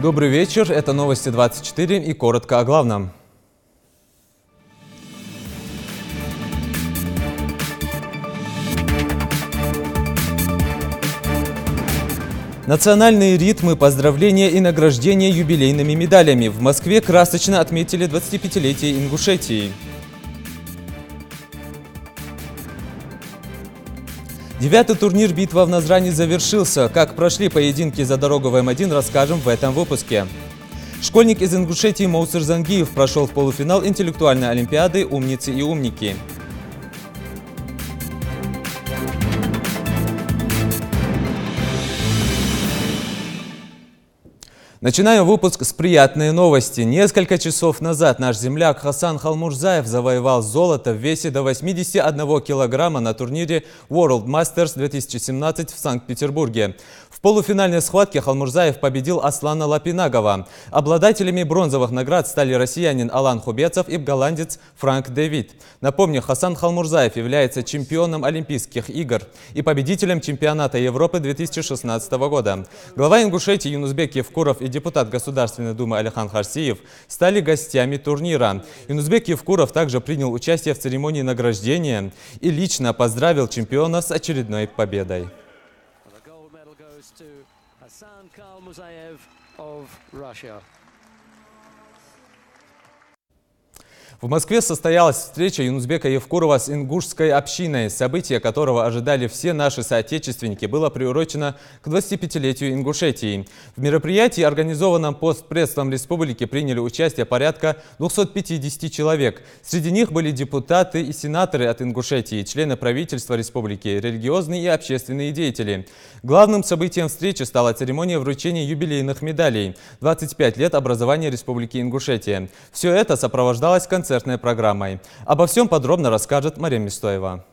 Добрый вечер, это новости 24 и коротко о главном. Национальные ритмы, поздравления и награждения юбилейными медалями. В Москве красочно отметили 25-летие Ингушетии. 9-й турнир «Битва в Назрани» завершился. Как прошли поединки за дорогу в М1, расскажем в этом выпуске. Школьник из Ингушетии Моусер Зангиев прошел в полуфинал интеллектуальной олимпиады «Умницы и умники». Начинаю выпуск с приятной новости. Несколько часов назад наш земляк Хасан Халмурзаев завоевал золото в весе до 81 килограмма на турнире World Masters 2017 в Санкт-Петербурге. В полуфинальной схватке Халмурзаев победил Аслана Лапинагова. Обладателями бронзовых наград стали россиянин Алан Хубецов и голландец Франк Дэвид. Напомню, Хасан Халмурзаев является чемпионом Олимпийских игр и победителем чемпионата Европы 2016 года. Глава Ингушетии Юнузбек Евкуров и депутат Государственной Думы Алихан Харсиев стали гостями турнира. Юнузбек Евкуров также принял участие в церемонии награждения и лично поздравил чемпиона с очередной победой. В Москве состоялась встреча Юнузбека Евкурова с ингушской общиной. Событие которого ожидали все наши соотечественники, было приурочено к 25-летию Ингушетии. В мероприятии, организованном постпредством республики, приняли участие порядка 250 человек. Среди них были депутаты и сенаторы от Ингушетии, члены правительства республики, религиозные и общественные деятели. Главным событием встречи стала церемония вручения юбилейных медалей. 25 лет образования Республики Ингушетия. Все это сопровождалось концертной программой. Обо всем подробно расскажет Мария Мистоева.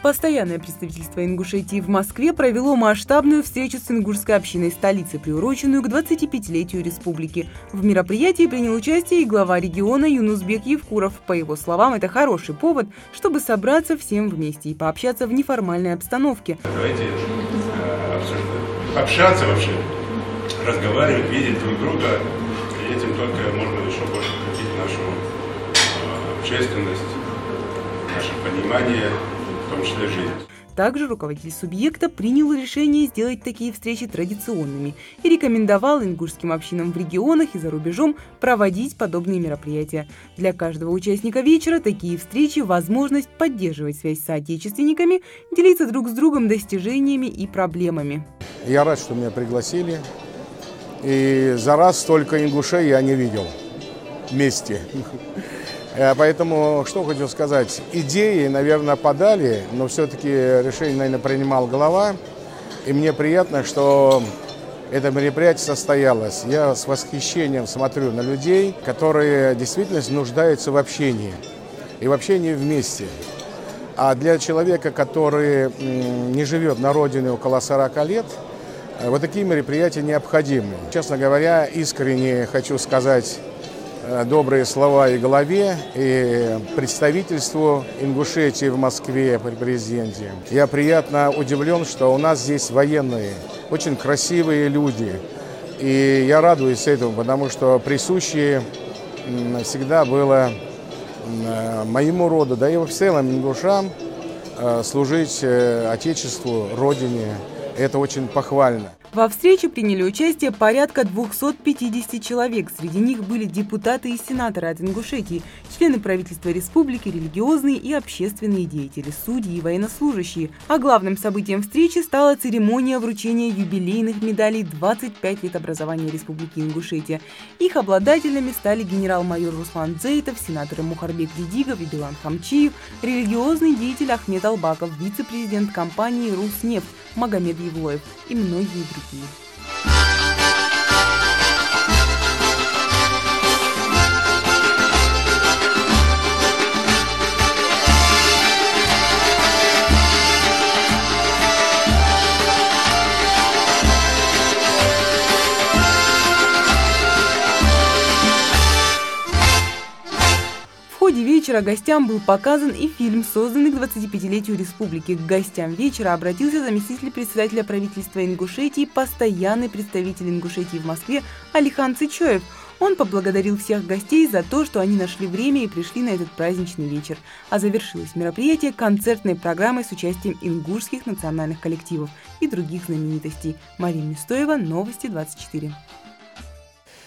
Постоянное представительство Ингушетии в Москве провело масштабную встречу с ингушской общиной столицы, приуроченную к 25-летию республики. В мероприятии принял участие и глава региона Юнузбек Евкуров. По его словам, это хороший повод, чтобы собраться всем вместе и пообщаться в неформальной обстановке. Давайте общаться вообще, разговаривать, видеть друг друга. И этим только можно еще больше укрепить нашу общественность, наше понимание, в том числе жизнь. Также руководитель субъекта принял решение сделать такие встречи традиционными и рекомендовал ингушским общинам в регионах и за рубежом проводить подобные мероприятия. Для каждого участника вечера такие встречи – возможность поддерживать связь с соотечественниками, делиться друг с другом достижениями и проблемами. Я рад, что меня пригласили. И за раз столько ингушей я не видел вместе. Поэтому, что хочу сказать, идеи, наверное, подали, но все-таки решение, наверное, принимал глава. И мне приятно, что это мероприятие состоялось. Я с восхищением смотрю на людей, которые действительно нуждаются в общении. И в общении вместе. А для человека, который не живет на родине около 40 лет, вот такие мероприятия необходимы. Честно говоря, искренне хочу сказать добрые слова и главе, и представительству Ингушетии в Москве при президенте. Я приятно удивлен, что у нас здесь военные, очень красивые люди. И я радуюсь этому, потому что присуще всегда было моему роду, да и в целом ингушам, служить Отечеству, Родине. Это очень похвально. Во встрече приняли участие порядка 250 человек. Среди них были депутаты и сенаторы от Ингушетии, члены правительства республики, религиозные и общественные деятели, судьи и военнослужащие. А главным событием встречи стала церемония вручения юбилейных медалей 25 лет образования Республики Ингушетия. Их обладателями стали генерал-майор Руслан Дзейтов, сенаторы Мухарбек Дидигов и Билан Хамчиев, религиозный деятель Ахмед Албаков, вице-президент компании «Руснефть» Магомед Евлоев и многие другие. В ходе вечера гостям был показан и фильм, созданный к 25-летию республики. К гостям вечера обратился заместитель председателя правительства Ингушетии, постоянный представитель Ингушетии в Москве Алихан Цычоев. Он поблагодарил всех гостей за то, что они нашли время и пришли на этот праздничный вечер. А завершилось мероприятие концертной программой с участием ингушских национальных коллективов и других знаменитостей. Мария Мистоева, Новости 24.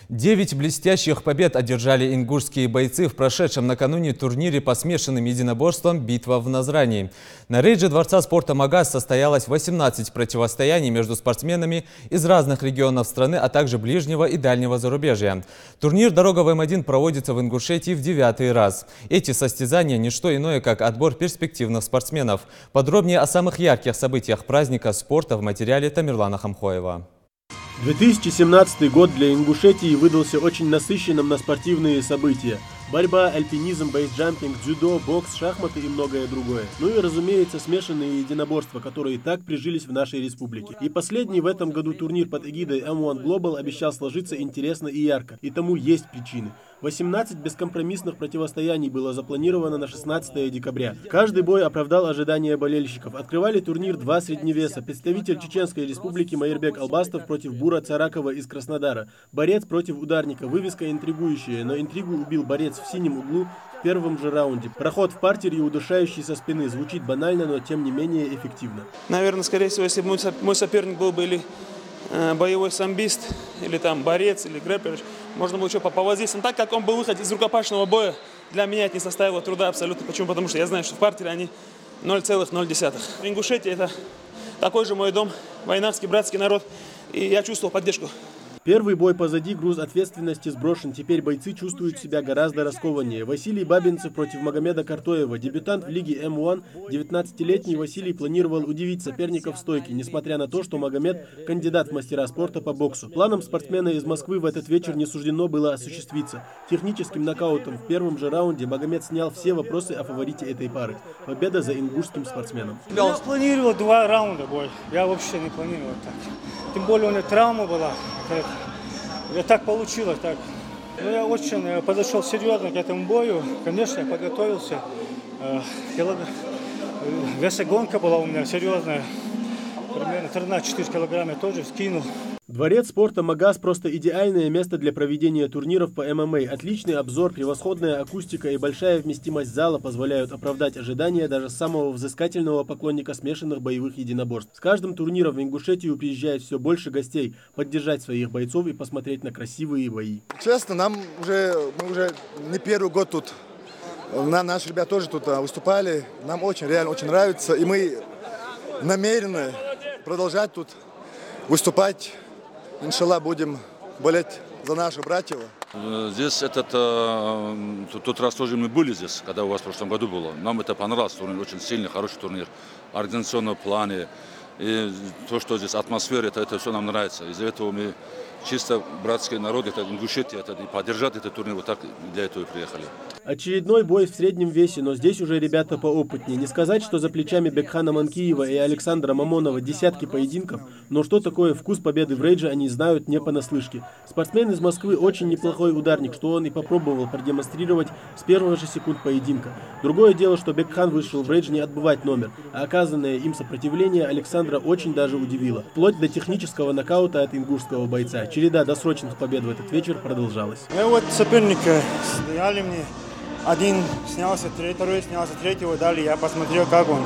9 блестящих побед одержали ингушские бойцы в прошедшем накануне турнире по смешанным единоборствам «Битва в Назрани». На рейдже Дворца спорта «Магаз» состоялось 18 противостояний между спортсменами из разных регионов страны, а также ближнего и дальнего зарубежья. Турнир «Дорога в М1» проводится в Ингушетии в 9-й раз. Эти состязания – не что иное, как отбор перспективных спортсменов. Подробнее о самых ярких событиях праздника спорта в материале Тамерлана Хамхоева. 2017 год для Ингушетии выдался очень насыщенным на спортивные события. Борьба, альпинизм, бейсджампинг, дзюдо, бокс, шахматы и многое другое. Ну и, разумеется, смешанные единоборства, которые так прижились в нашей республике. И последний в этом году турнир под эгидой M1 Global обещал сложиться интересно и ярко. И тому есть причины. 18 бескомпромиссных противостояний было запланировано на 16 декабря. Каждый бой оправдал ожидания болельщиков. Открывали турнир два средневеса. Представитель Чеченской республики Майырбек Албастов против Бура Царакова из Краснодара. Борец против ударника. Вывеска интригующая, но интригу убил борец в синем углу в первом же раунде. Проход в партер и удушающий со спины. Звучит банально, но тем не менее эффективно. Наверное, скорее всего, если бы мой соперник был бы или боевой самбист, или там борец, или грэппер, можно было еще повоздействовать. Но так как он был выход из рукопашного боя, для меня это не составило труда абсолютно. Почему? Потому что я знаю, что в партере они 0,0. Ингушетия – это такой же мой дом, войнарский, братский народ, и я чувствовал поддержку. Первый бой позади, груз ответственности сброшен. Теперь бойцы чувствуют себя гораздо раскованнее. Василий Бабинцев против Магомеда Картоева. Дебютант в лиге М1, 19-летний Василий планировал удивить соперников в стойке, несмотря на то, что Магомед – кандидат в мастера спорта по боксу. Планом спортсмена из Москвы в этот вечер не суждено было осуществиться. Техническим нокаутом в первом же раунде Магомед снял все вопросы о фаворите этой пары. Победа за ингушским спортсменом. Я планировал 2 раунда бой. Я вообще не планировал так. Тем более у меня травма была. Я так получилось, так. Но я очень подошел серьезно к этому бою. Конечно, я подготовился. Весогонка была у меня серьезная. Примерно 13-4 килограмма я тоже скинул. Дворец спорта «Магаз» просто идеальное место для проведения турниров по ММА. Отличный обзор, превосходная акустика и большая вместимость зала позволяют оправдать ожидания даже самого взыскательного поклонника смешанных боевых единоборств. С каждым турниром в Ингушетию приезжает все больше гостей поддержать своих бойцов и посмотреть на красивые бои. Честно, мы уже не первый год тут. Наши ребята тоже тут выступали. Нам реально очень нравится. И мы намерены продолжать тут выступать. Иншаллах, будем болеть за наших братьев. Здесь тот раз тоже мы были здесь, когда у вас в прошлом году было. Нам это понравилось, турнир очень сильный, хороший турнир, в организационном плане. И то, что здесь атмосфера, это все нам нравится. Из-за этого мы чисто братский народ, это Ингушетия, и поддержать этот турнир, вот так для этого и приехали. Очередной бой в среднем весе, но здесь уже ребята поопытнее. Не сказать, что за плечами Бекхана Манкиева и Александра Мамонова десятки поединков, но что такое вкус победы в рейдже, они знают не понаслышке. Спортсмен из Москвы очень неплохой ударник, что он и попробовал продемонстрировать с первых же секунд поединка. Другое дело, что Бекхан вышел в рейдж не отбывать номер, а оказанное им сопротивление Александра очень даже удивило. Вплоть до технического нокаута от ингушского бойца. Череда досрочных побед в этот вечер продолжалась. Вот соперника дали мне. Один снялся, второй снялся, третьего дали. Я посмотрел, как он.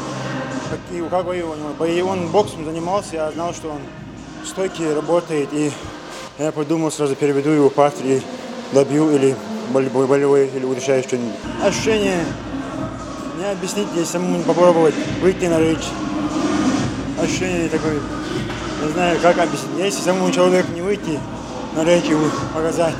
Он боксом занимался, я знал, что он в стойке работает. И я подумал, сразу переведу его в партер и добью или болевой, или удушаю что-нибудь. Ощущение не объяснить, если самому попробовать выйти на рейдж. Ощущение такое, не знаю, как объяснить. Если самому человеку не выйти на рейдж и показать.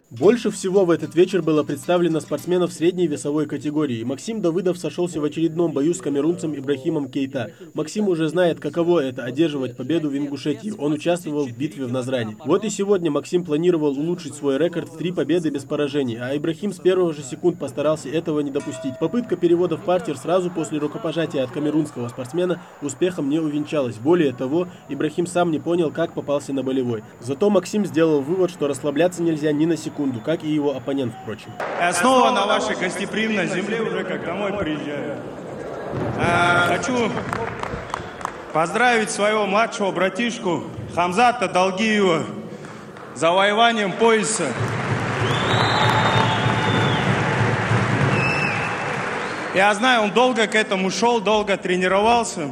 Больше всего в этот вечер было представлено спортсменов средней весовой категории. Максим Давыдов сошелся в очередном бою с камерунцем Ибрахимом Кейта. Максим уже знает, каково это – одерживать победу в Ингушетии. Он участвовал в битве в Назрани. Вот и сегодня Максим планировал улучшить свой рекорд в 3 победы без поражений, а Ибрахим с первых же секунд постарался этого не допустить. Попытка перевода в партер сразу после рукопожатия от камерунского спортсмена успехом не увенчалась. Более того, Ибрахим сам не понял, как попался на болевой. Зато Максим сделал вывод, что расслабляться нельзя ни на секунду. секунду, как и его оппонент, впрочем. Я снова на вашей гостеприимной земле уже как домой приезжаю. Хочу поздравить своего младшего братишку Хамзата Далгиева с завоеванием пояса. Я знаю, он долго к этому шел, долго тренировался,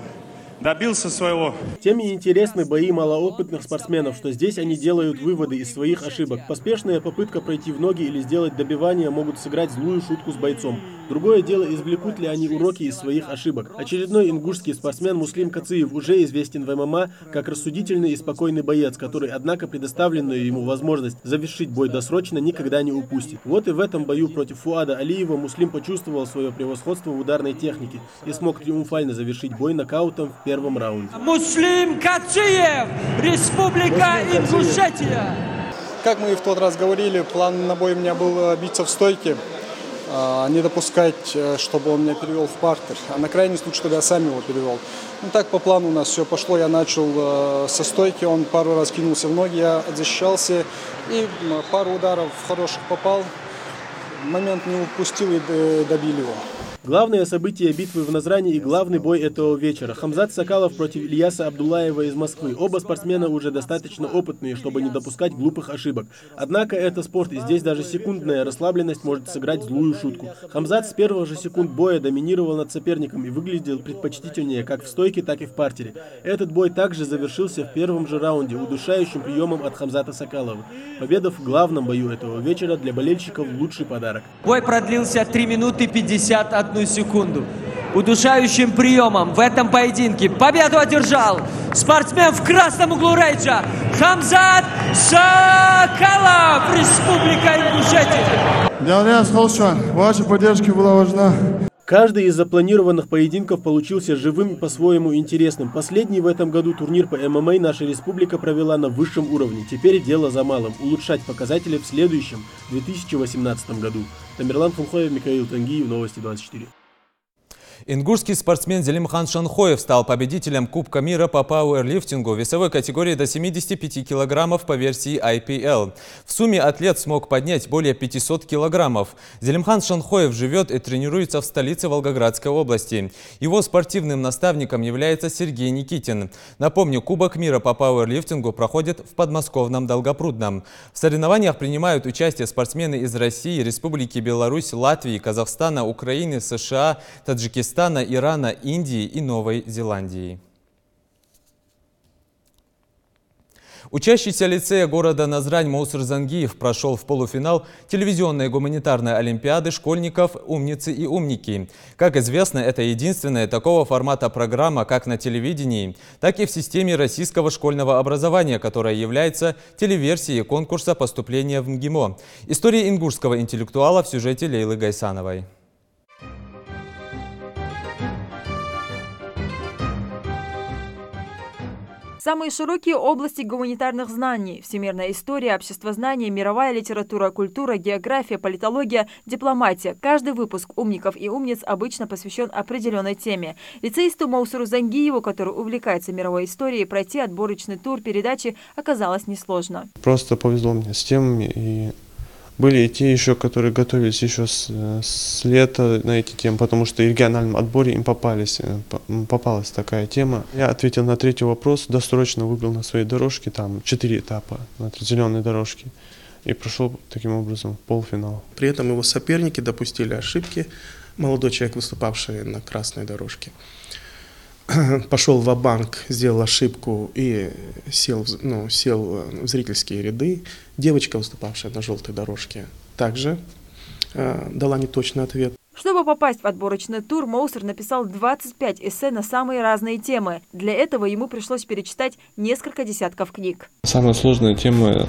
добился своего. Тем и интересны бои малоопытных спортсменов, что здесь они делают выводы из своих ошибок. Поспешная попытка пройти в ноги или сделать добивание могут сыграть злую шутку с бойцом. Другое дело, извлекут ли они уроки из своих ошибок. Очередной ингушский спортсмен Муслим Кациев уже известен в ММА как рассудительный и спокойный боец, который, однако, предоставленную ему возможность завершить бой досрочно никогда не упустит. Вот и в этом бою против Фуада Алиева Муслим почувствовал свое превосходство в ударной технике и смог триумфально завершить бой нокаутом в первом раунде. Муслим Кациев, Республика Ингушетия. Как мы и в тот раз говорили, план на бой у меня был биться в стойке, не допускать, чтобы он меня перевел в партер, а на крайний случай, чтобы я сам его перевел. Ну так по плану у нас все пошло, я начал со стойки, он пару раз кинулся в ноги, я защищался и пару ударов хороших попал, момент не упустил и добили его. Главное событие битвы в Назране и главный бой этого вечера. Хамзат Сакалов против Ильяса Абдуллаева из Москвы. Оба спортсмена уже достаточно опытные, чтобы не допускать глупых ошибок. Однако это спорт, и здесь даже секундная расслабленность может сыграть злую шутку. Хамзат с первых же секунд боя доминировал над соперником и выглядел предпочтительнее как в стойке, так и в партере. Этот бой также завершился в первом же раунде удушающим приемом от Хамзата Сакалова. Победа в главном бою этого вечера для болельщиков лучший подарок. Бой продлился 3 минуты 51 секунду. Удушающим приемом в этом поединке победу одержал спортсмен в красном углу рейджа Хамзат Сакалов, Республика Ингушетия. Ильяс Холшан, ваша поддержка была важна. Каждый из запланированных поединков получился живым и по-своему интересным. Последний в этом году турнир по ММА наша республика провела на высшем уровне. Теперь дело за малым – улучшать показатели в следующем, 2018 году. Тамерлан Фунхоев, Михаил Тангиев, Новости 24. Ингушский спортсмен Зелимхан Шанхоев стал победителем Кубка мира по пауэрлифтингу в весовой категории до 75 килограммов по версии IPL. В сумме атлет смог поднять более 500 килограммов. Зелимхан Шанхоев живет и тренируется в столице Волгоградской области. Его спортивным наставником является Сергей Никитин. Напомню, Кубок мира по пауэрлифтингу проходит в подмосковном Долгопрудном. В соревнованиях принимают участие спортсмены из России, Республики Беларусь, Латвии, Казахстана, Украины, США, Таджикистана, Ирана, Индии и Новой Зеландии. Учащийся лицея города Назрань Моусер Зангиев прошел в полуфинал телевизионной гуманитарной олимпиады школьников «Умницы и умники». Как известно, это единственная такого формата программа как на телевидении, так и в системе российского школьного образования, которая является телеверсией конкурса поступления в МГИМО. История ингушского интеллектуала в сюжете Лейлы Гайсановой. Самые широкие области гуманитарных знаний – всемирная история, обществознание, мировая литература, культура, география, политология, дипломатия. Каждый выпуск «Умников и умниц» обычно посвящен определенной теме. Лицеисту Моусеру Зангиеву, который увлекается мировой историей, пройти отборочный тур передачи оказалось несложно. Просто повезло мне с темами, и были и те еще, которые готовились еще с лета на эти темы, потому что в региональном отборе им попалась такая тема. Я ответил на третий вопрос, досрочно выбрал на своей дорожке, там 4 этапа на зеленой дорожке, и прошел таким образом в полуфинал. При этом его соперники допустили ошибки. Молодой человек, выступавший на красной дорожке, пошел ва-банк, сделал ошибку и сел в зрительские ряды. Девочка, выступавшая на желтой дорожке, также дала неточный ответ. Чтобы попасть в отборочный тур, Моусер написал 25 эссе на самые разные темы. Для этого ему пришлось перечитать несколько десятков книг. Самая сложная тема,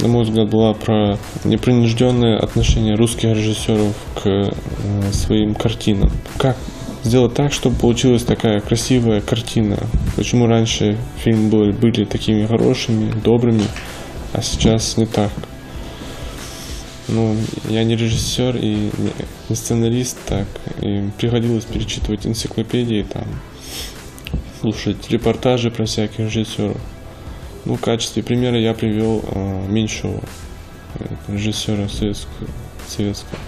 на мой взгляд, была про непринужденное отношение русских режиссеров к своим картинам. Как сделать так, чтобы получилась такая красивая картина? Почему раньше фильмы были такими хорошими, добрыми, а сейчас не так? Ну, я не режиссер и не сценарист, так, и приходилось перечитывать энциклопедии, там, слушать репортажи про всяких режиссеров. Ну, в качестве примера я привел Меньшова. режиссера советского,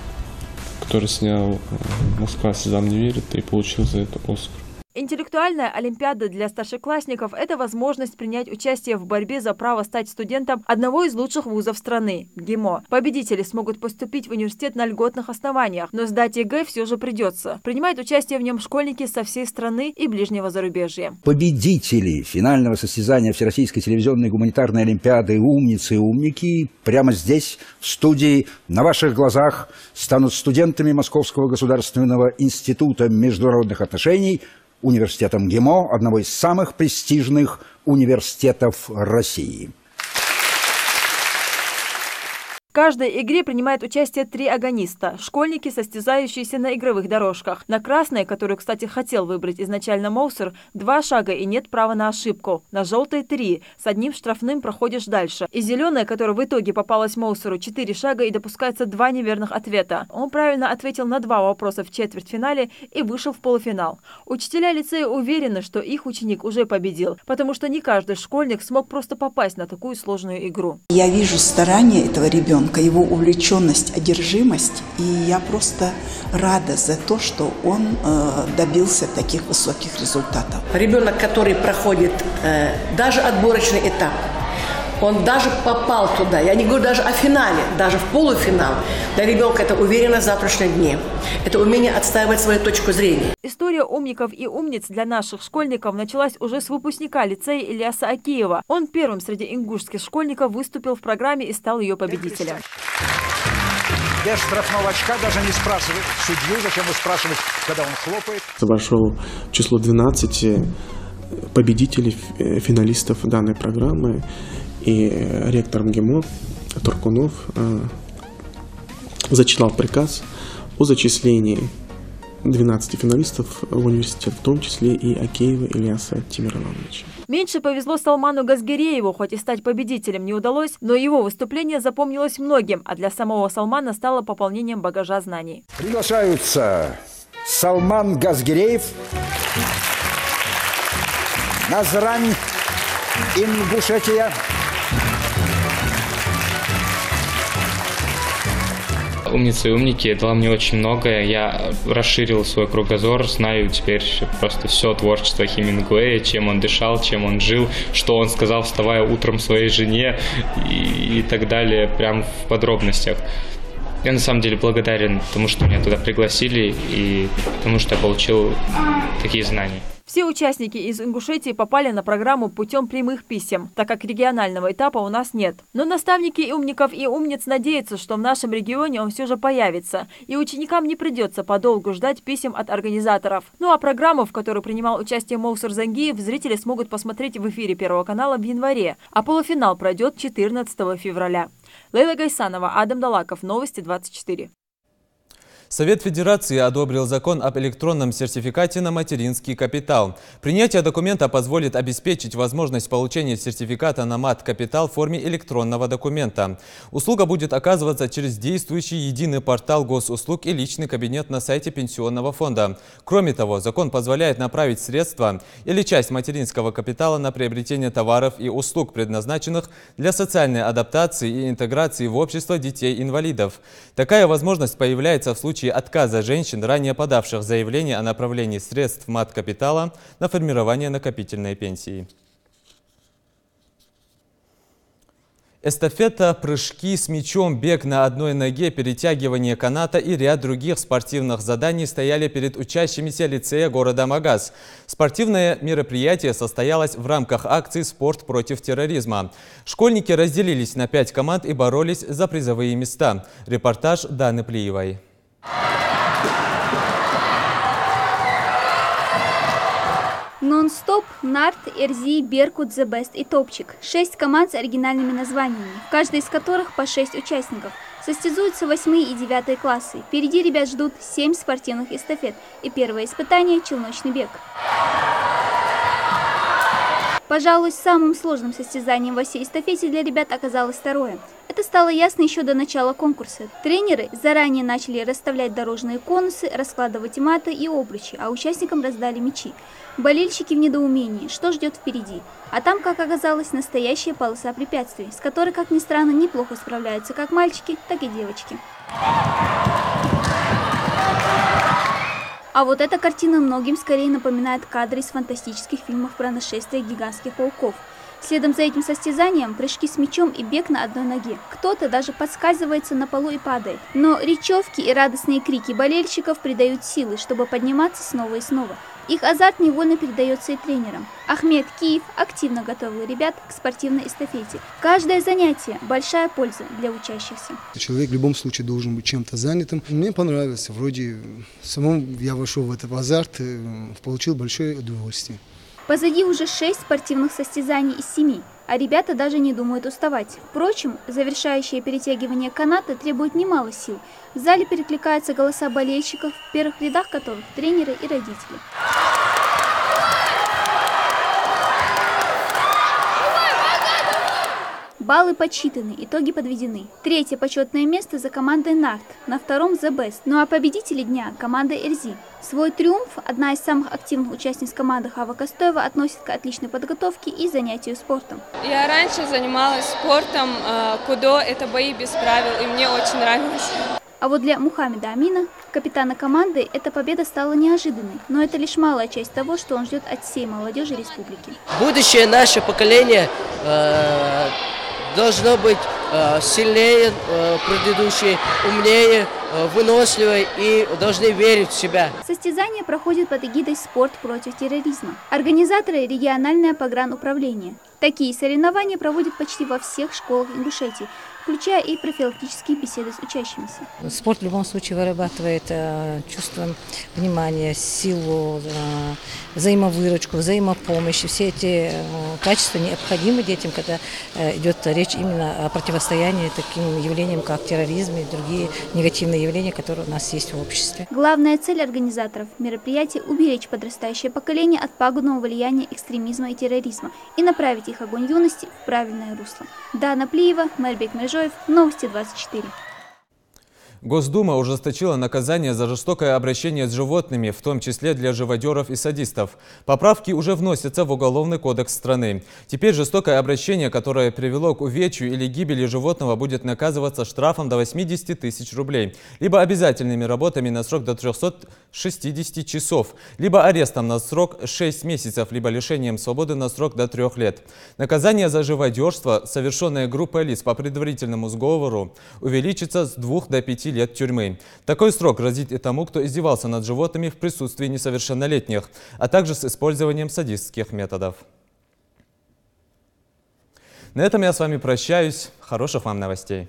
который снял «Москва слезам не верит» и получил за это Оскар. Интеллектуальная олимпиада для старшеклассников – это возможность принять участие в борьбе за право стать студентом одного из лучших вузов страны – ГИМО. Победители смогут поступить в университет на льготных основаниях, но сдать ЕГЭ все же придется. Принимают участие в нем школьники со всей страны и ближнего зарубежья. Победители финального состязания Всероссийской телевизионной гуманитарной олимпиады «Умницы и умники» прямо здесь, в студии, на ваших глазах станут студентами Московского государственного института международных отношений, университетом ГИМО, одного из самых престижных университетов России. В каждой игре принимает участие 3 агониста – школьники, состязающиеся на игровых дорожках. На красной, которую, кстати, хотел выбрать изначально Моусер, 2 шага и нет права на ошибку. На желтой 3. С одним штрафным проходишь дальше. И зеленая, которая в итоге попалась Моусеру, 4 шага и допускается 2 неверных ответа. Он правильно ответил на 2 вопроса в четвертьфинале и вышел в полуфинал. Учителя лицея уверены, что их ученик уже победил, потому что не каждый школьник смог просто попасть на такую сложную игру. Я вижу старания этого ребенка, его увлеченность, одержимость, и я просто рада за то, что он добился таких высоких результатов. Ребенок, который проходит даже отборочный этап, он даже попал туда, я не говорю даже о финале, даже в полуфинал. Для ребенка это уверенность в завтрашнем дне, это умение отстаивать свою точку зрения. История умников и умниц для наших школьников началась уже с выпускника лицея Ильяса Акиева. Он первым среди ингушских школьников выступил в программе и стал ее победителем. Без штрафного очка даже не спрашивает судью, зачем вы спрашиваете, когда он хлопает. Вошел в число 12 победителей, финалистов данной программы. И ректор МГИМО Туркунов зачитал приказ о зачислении 12 финалистов в университет, в том числе и Акеева Ильяса Тимерлановича. Меньше повезло Салману Газгерееву, хоть и стать победителем не удалось, но его выступление запомнилось многим, а для самого Салмана стало пополнением багажа знаний. Приглашаются Салман Газгереев, Назрань, Ингушетия. «Умницы и умники» дала мне очень многое. Я расширил свой кругозор, знаю теперь просто все творчество Хемингуэя, чем он дышал, чем он жил, что он сказал, вставая утром своей жене и так далее, прям в подробностях. Я на самом деле благодарен тому, что меня туда пригласили и тому, что я получил такие знания. Все участники из Ингушетии попали на программу путем прямых писем, так как регионального этапа у нас нет. Но наставники умников и умниц надеются, что в нашем регионе он все же появится, и ученикам не придется подолгу ждать писем от организаторов. Ну а программу, в которой принимал участие Моусер Зангиев, зрители смогут посмотреть в эфире Первого канала в январе, а полуфинал пройдет 14 февраля. Лейла Гайсанова, Адам Далаков, Новости 24. Совет Федерации одобрил закон об электронном сертификате на материнский капитал. Принятие документа позволит обеспечить возможность получения сертификата на мат-капитал в форме электронного документа. Услуга будет оказываться через действующий единый портал госуслуг и личный кабинет на сайте Пенсионного фонда. Кроме того, закон позволяет направить средства или часть материнского капитала на приобретение товаров и услуг, предназначенных для социальной адаптации и интеграции в общество детей-инвалидов. Такая возможность появляется в случае отказа женщин, ранее подавших заявление о направлении средств мат-капитала на формирование накопительной пенсии. Эстафета, прыжки с мячом, бег на одной ноге, перетягивание каната и ряд других спортивных заданий стояли перед учащимися лицея города Магаз. Спортивное мероприятие состоялось в рамках акции «Спорт против терроризма». Школьники разделились на 5 команд и боролись за призовые места. Репортаж Даны Плиевой. Нон-стоп, Нарт, Эрзи, Беркут, The Best и Топчик. 6 команд с оригинальными названиями, в каждой из которых по 6 участников. Состязуются 8 и 9 классы. Впереди ребят ждут 7 спортивных эстафет и первое испытание – челночный бег. Пожалуй, самым сложным состязанием во всей эстафете для ребят оказалось второе. Это стало ясно еще до начала конкурса. Тренеры заранее начали расставлять дорожные конусы, раскладывать маты и обручи, а участникам раздали мячи. Болельщики в недоумении, что ждет впереди. А там, как оказалось, настоящая полоса препятствий, с которой, как ни странно, неплохо справляются как мальчики, так и девочки. А вот эта картина многим скорее напоминает кадры из фантастических фильмов про нашествие гигантских пауков. Следом за этим состязанием прыжки с мячом и бег на одной ноге. Кто-то даже подскальзывается на полу и падает. Но речевки и радостные крики болельщиков придают силы, чтобы подниматься снова и снова. Их азарт невольно передается и тренерам. Ахмед Киев активно готовил ребят к спортивной эстафете. Каждое занятие – большая польза для учащихся. Человек в любом случае должен быть чем-то занятым. Мне понравилось. Вроде самому я вошел в этот азарт, получил большое удовольствие. Позади уже 6 спортивных состязаний из 7, а ребята даже не думают уставать. Впрочем, завершающее перетягивание каната требует немало сил. В зале перекликаются голоса болельщиков, в первых рядах которых тренеры и родители. Баллы подсчитаны, итоги подведены. Третье почетное место за командой Нарт, на втором The Best. Ну а победители дня – команда Эрзи. Свой триумф одна из самых активных участниц команды Хава Костоева относит к отличной подготовке и занятию спортом. Я раньше занималась спортом, кудо – это бои без правил, и мне очень нравилось. А вот для Мухаммеда Амина, капитана команды, эта победа стала неожиданной. Но это лишь малая часть того, что он ждет от всей молодежи республики. Будущее наше поколение должно быть сильнее предыдущее, умнее, выносливее и должны верить в себя. Состязание проходит под эгидой «Спорт против терроризма». Организаторы – региональное погрануправление. Такие соревнования проводят почти во всех школах Ингушетии, включая и профилактические беседы с учащимися. Спорт в любом случае вырабатывает чувство внимания, силу, взаимовыручку, взаимопомощь. Все эти качества необходимы детям, когда идет речь именно о противостоянии таким явлениям, как терроризм и другие негативные явления, которые у нас есть в обществе. Главная цель организаторов мероприятия – уберечь подрастающее поколение от пагубного влияния экстремизма и терроризма и направить их огонь юности в правильное русло. Дана Плиева, Мэрбек Межоев, Новости 24. Госдума ужесточила наказание за жестокое обращение с животными, в том числе для живодеров и садистов. Поправки уже вносятся в Уголовный кодекс страны. Теперь жестокое обращение, которое привело к увечью или гибели животного, будет наказываться штрафом до 80 тысяч рублей, либо обязательными работами на срок до 360 часов, либо арестом на срок 6 месяцев, либо лишением свободы на срок до 3 лет. Наказание за живодерство, совершенное группой лиц по предварительному сговору, увеличится с 2 до 5 лет тюрьмы. Такой срок грозит и тому, кто издевался над животными в присутствии несовершеннолетних, а также с использованием садистских методов. На этом я с вами прощаюсь. Хороших вам новостей.